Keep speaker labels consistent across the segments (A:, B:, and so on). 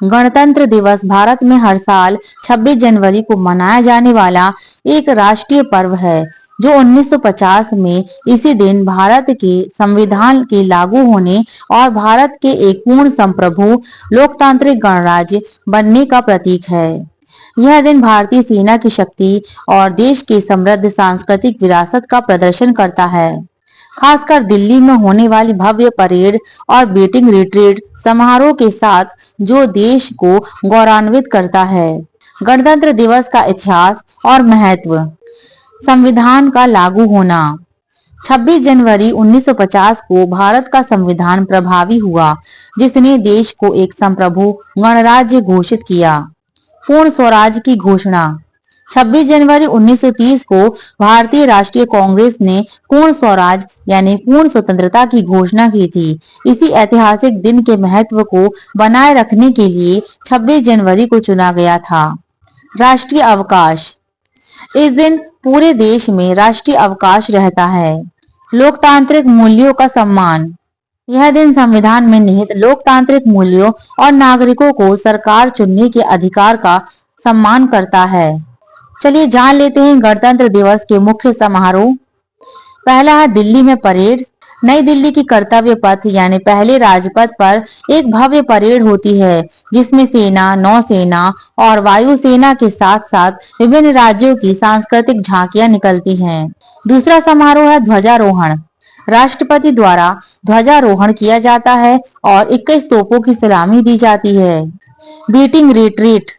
A: गणतंत्र दिवस भारत में हर साल 26 जनवरी को मनाया जाने वाला एक राष्ट्रीय पर्व है जो 1950 में इसी दिन भारत के संविधान के लागू होने और भारत के एक पूर्ण संप्रभु लोकतांत्रिक गणराज्य बनने का प्रतीक है। यह दिन भारतीय सेना की शक्ति और देश की समृद्ध सांस्कृतिक विरासत का प्रदर्शन करता है। खासकर दिल्ली में होने वाली भव्य परेड और बेटिंग रिट्रीट समारोह के साथ जो देश को गौरवान्वित करता है। गणतंत्र दिवस का इतिहास और महत्व। संविधान का लागू होना। 26 जनवरी 1950 को भारत का संविधान प्रभावी हुआ, जिसने देश को एक संप्रभु गणराज्य घोषित किया। पूर्ण स्वराज की घोषणा। 26 जनवरी 1930 को भारतीय राष्ट्रीय कांग्रेस ने पूर्ण स्वराज यानी पूर्ण स्वतंत्रता की घोषणा की थी। इसी ऐतिहासिक दिन के महत्व को बनाए रखने के लिए 26 जनवरी को चुना गया था। राष्ट्रीय अवकाश। इस दिन पूरे देश में राष्ट्रीय अवकाश रहता है। लोकतांत्रिक मूल्यों का सम्मान। यह दिन संविधान में निहित लोकतांत्रिक मूल्यों और नागरिकों को सरकार चुनने के अधिकार का सम्मान करता है। चलिए जान लेते हैं गणतंत्र दिवस के मुख्य समारोह। पहला है दिल्ली में परेड। नई दिल्ली की कर्तव्य पथ यानी पहले राजपथ पर एक भव्य परेड होती है, जिसमें सेना, नौसेना और वायुसेना के साथ साथ विभिन्न राज्यों की सांस्कृतिक झांकियां निकलती हैं। दूसरा समारोह है ध्वजारोहण। राष्ट्रपति द्वारा ध्वजारोहण किया जाता है और 21 तोपों की सलामी दी जाती है। Beating retreat.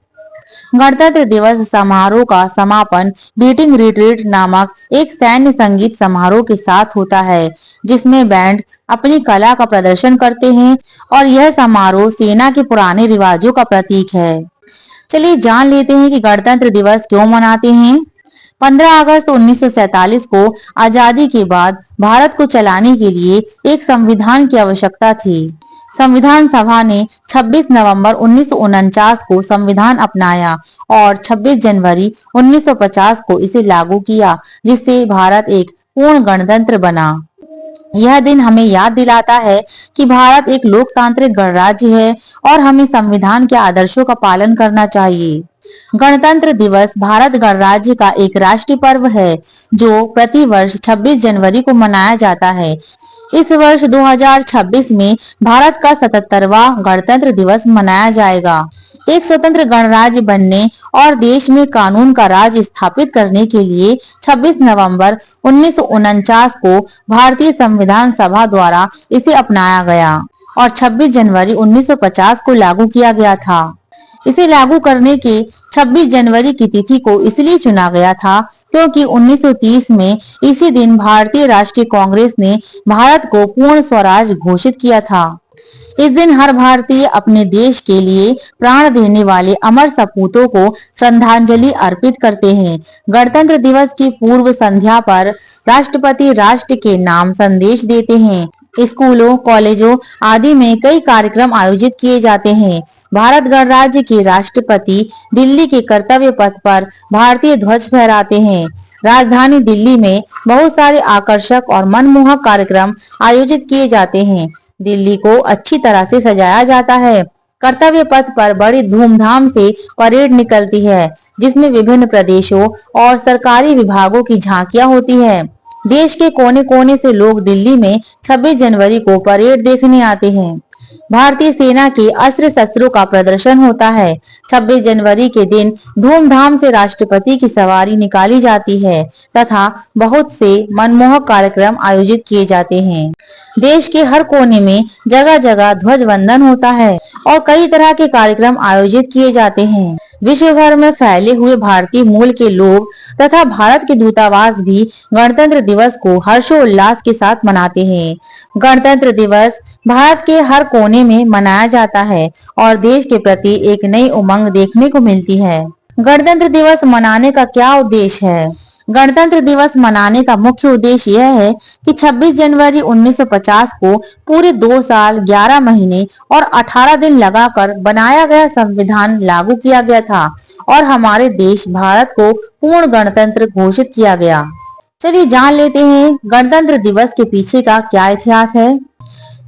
A: गणतंत्र दिवस समारोह का समापन बीटिंग रिट्रीट नामक एक सैन्य संगीत समारोह के साथ होता है, जिसमें बैंड अपनी कला का प्रदर्शन करते हैं और यह समारोह सेना के पुराने रिवाजों का प्रतीक है। चलिए जान लेते हैं कि गणतंत्र दिवस क्यों मनाते हैं। 15 अगस्त 1947 को आजादी के बाद भारत को चलाने के लिए एक संविधान की आवश्यकता थी। संविधान सभा ने 26 नवंबर 1949 को संविधान अपनाया और 26 जनवरी 1950 को इसे लागू किया, जिससे भारत एक पूर्ण गणतंत्र बना। यह दिन हमें याद दिलाता है कि भारत एक लोकतांत्रिक गणराज्य है और हमें संविधान के आदर्शों का पालन करना चाहिए। गणतंत्र दिवस भारत गणराज्य का एक राष्ट्रीय पर्व है जो प्रति वर्ष 26 जनवरी को मनाया जाता है। इस वर्ष 2026 में भारत का 77वां गणतंत्र दिवस मनाया जाएगा। एक स्वतंत्र गणराज्य बनने और देश में कानून का राज स्थापित करने के लिए 26 नवंबर 1949 को भारतीय संविधान सभा द्वारा इसे अपनाया गया और 26 जनवरी 1950 को लागू किया गया था। इसे लागू करने के 26 जनवरी की तिथि को इसलिए चुना गया था क्योंकि 1930 में इसी दिन भारतीय राष्ट्रीय कांग्रेस ने भारत को पूर्ण स्वराज घोषित किया था। इस दिन हर भारतीय अपने देश के लिए प्राण देने वाले अमर सपूतों को श्रद्धांजलि अर्पित करते हैं। गणतंत्र दिवस की पूर्व संध्या पर राष्ट्रपति राष्ट्र के नाम संदेश देते हैं। स्कूलों, कॉलेजों आदि में कई कार्यक्रम आयोजित किए जाते हैं। भारत गणराज्य के राष्ट्रपति दिल्ली के कर्तव्य पथ पर भारतीय ध्वज फहराते हैं। राजधानी दिल्ली में बहुत सारे आकर्षक और मनमोहक कार्यक्रम आयोजित किए जाते हैं। दिल्ली को अच्छी तरह से सजाया जाता है। कर्तव्य पथ पर बड़ी धूमधाम से परेड निकलती है, जिसमें विभिन्न प्रदेशों और सरकारी विभागों की झांकियां होती है। देश के कोने कोने से लोग दिल्ली में 26 जनवरी को परेड देखने आते हैं। भारतीय सेना के अस्त्र शस्त्रों का प्रदर्शन होता है। 26 जनवरी के दिन धूमधाम से राष्ट्रपति की सवारी निकाली जाती है तथा बहुत से मनमोहक कार्यक्रम आयोजित किए जाते हैं। देश के हर कोने में जगह जगह ध्वज वंदन होता है और कई तरह के कार्यक्रम आयोजित किए जाते हैं। विश्व भर में फैले हुए भारतीय मूल के लोग तथा भारत के दूतावास भी गणतंत्र दिवस को हर्षोल्लास के साथ मनाते हैं। गणतंत्र दिवस भारत के हर कोने में मनाया जाता है और देश के प्रति एक नई उमंग देखने को मिलती है। गणतंत्र दिवस मनाने का क्या उद्देश्य है? गणतंत्र दिवस मनाने का मुख्य उद्देश्य यह है कि 26 जनवरी 1950 को पूरे 2 साल 11 महीने और 18 दिन लगाकर बनाया गया संविधान लागू किया गया था और हमारे देश भारत को पूर्ण गणतंत्र घोषित किया गया। चलिए जान लेते हैं गणतंत्र दिवस के पीछे का क्या इतिहास है।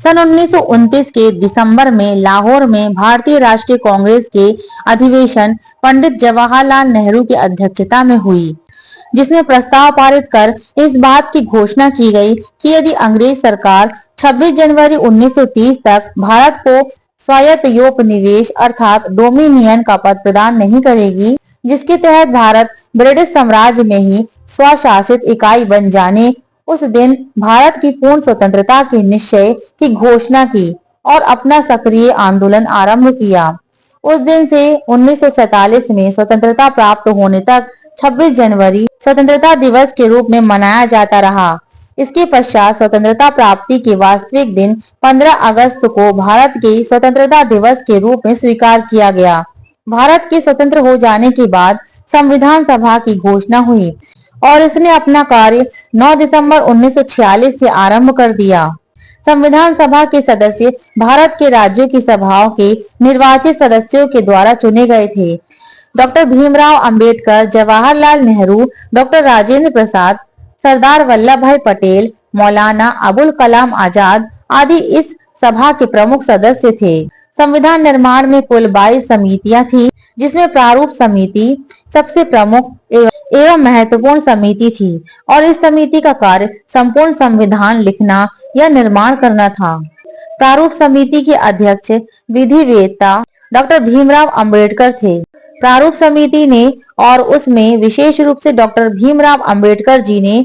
A: सन 1929 के दिसंबर में लाहौर में भारतीय राष्ट्रीय कांग्रेस के अधिवेशन पंडित जवाहरलाल नेहरू की अध्यक्षता में हुई, जिसमें प्रस्ताव पारित कर इस बात की घोषणा की गई कि यदि अंग्रेज सरकार 26 जनवरी 1930 तक भारत को स्वायत्तोपनिवेश अर्थात डोमिनियन का पद प्रदान नहीं करेगी, जिसके तहत भारत ब्रिटिश साम्राज्य में ही स्वशासित इकाई बन जाने, उस दिन भारत की पूर्ण स्वतंत्रता के निश्चय की घोषणा की और अपना सक्रिय आंदोलन आरंभ किया। उस दिन से 1947 में स्वतंत्रता प्राप्त होने तक 26 जनवरी स्वतंत्रता दिवस के रूप में मनाया जाता रहा। इसके पश्चात स्वतंत्रता प्राप्ति के वास्तविक दिन 15 अगस्त को भारत के स्वतंत्रता दिवस के रूप में स्वीकार किया गया। भारत के स्वतंत्र हो जाने के बाद संविधान सभा की घोषणा हुई और इसने अपना कार्य 9 दिसंबर 1946 से आरंभ कर दिया। संविधान सभा के सदस्य भारत के राज्यों की सभाओं के निर्वाचित सदस्यों के द्वारा चुने गए थे। डॉक्टर भीमराव अंबेडकर, जवाहरलाल नेहरू, डॉक्टर राजेंद्र प्रसाद, सरदार वल्लभ भाई पटेल, मौलाना अबुल कलाम आजाद आदि इस सभा के प्रमुख सदस्य थे। संविधान निर्माण में कुल 22 समितियां थी, जिसमें प्रारूप समिति सबसे प्रमुख एवं महत्वपूर्ण समिति थी और इस समिति का कार्य संपूर्ण संविधान लिखना या निर्माण करना था। प्रारूप समिति के अध्यक्ष विधिवेत्ता डॉक्टर भीमराव अंबेडकर थे। प्रारूप समिति ने और उसमें विशेष रूप से डॉक्टर भीमराव अंबेडकर जी ने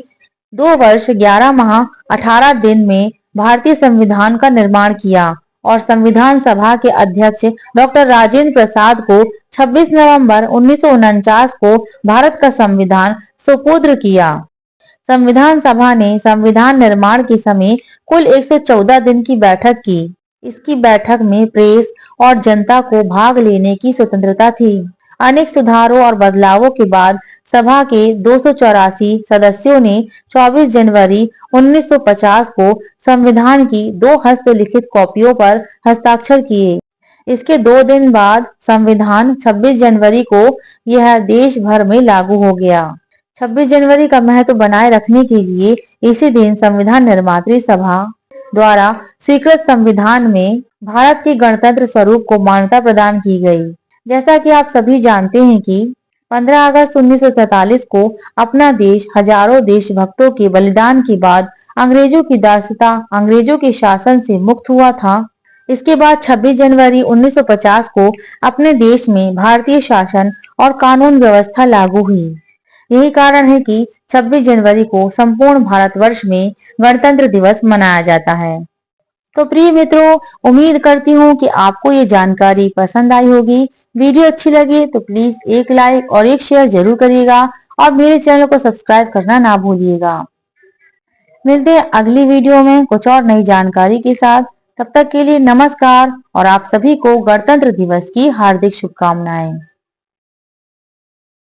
A: 2 वर्ष 11 माह 18 दिन में भारतीय संविधान का निर्माण किया और संविधान सभा के अध्यक्ष डॉक्टर राजेंद्र प्रसाद को 26 नवंबर 1949 को भारत का संविधान सुपुर्द किया। संविधान सभा ने संविधान निर्माण के समय कुल 114 दिन की बैठक की। इसकी बैठक में प्रेस और जनता को भाग लेने की स्वतंत्रता थी। अनेक सुधारों और बदलावों के बाद सभा के 284 सदस्यों ने 24 जनवरी 1950 को संविधान की 2 हस्तलिखित कॉपियों पर हस्ताक्षर किए। इसके 2 दिन बाद संविधान 26 जनवरी को यह देश भर में लागू हो गया। 26 जनवरी का महत्व बनाए रखने के लिए इसी दिन संविधान निर्मात्री सभा द्वारा स्वीकृत संविधान में भारत के गणतंत्र स्वरूप को मान्यता प्रदान की गई। जैसा कि आप सभी जानते हैं कि 15 अगस्त 1947 को अपना देश हजारों देशभक्तों के बलिदान के बाद अंग्रेजों की दासता, अंग्रेजों के शासन से मुक्त हुआ था। इसके बाद 26 जनवरी 1950 को अपने देश में भारतीय शासन और कानून व्यवस्था लागू हुई। यही कारण है कि 26 जनवरी को संपूर्ण भारतवर्ष में गणतंत्र दिवस मनाया जाता है। तो प्रिय मित्रों, उम्मीद करती हूँ कि आपको ये जानकारी पसंद आई होगी। वीडियो अच्छी लगी तो प्लीज एक लाइक और एक शेयर जरूर करिएगा और मेरे चैनल को सब्सक्राइब करना ना भूलिएगा। मिलते हैं अगली वीडियो में कुछ और नई जानकारी के साथ। तब तक के लिए नमस्कार और आप सभी को गणतंत्र दिवस की हार्दिक शुभकामनाएं।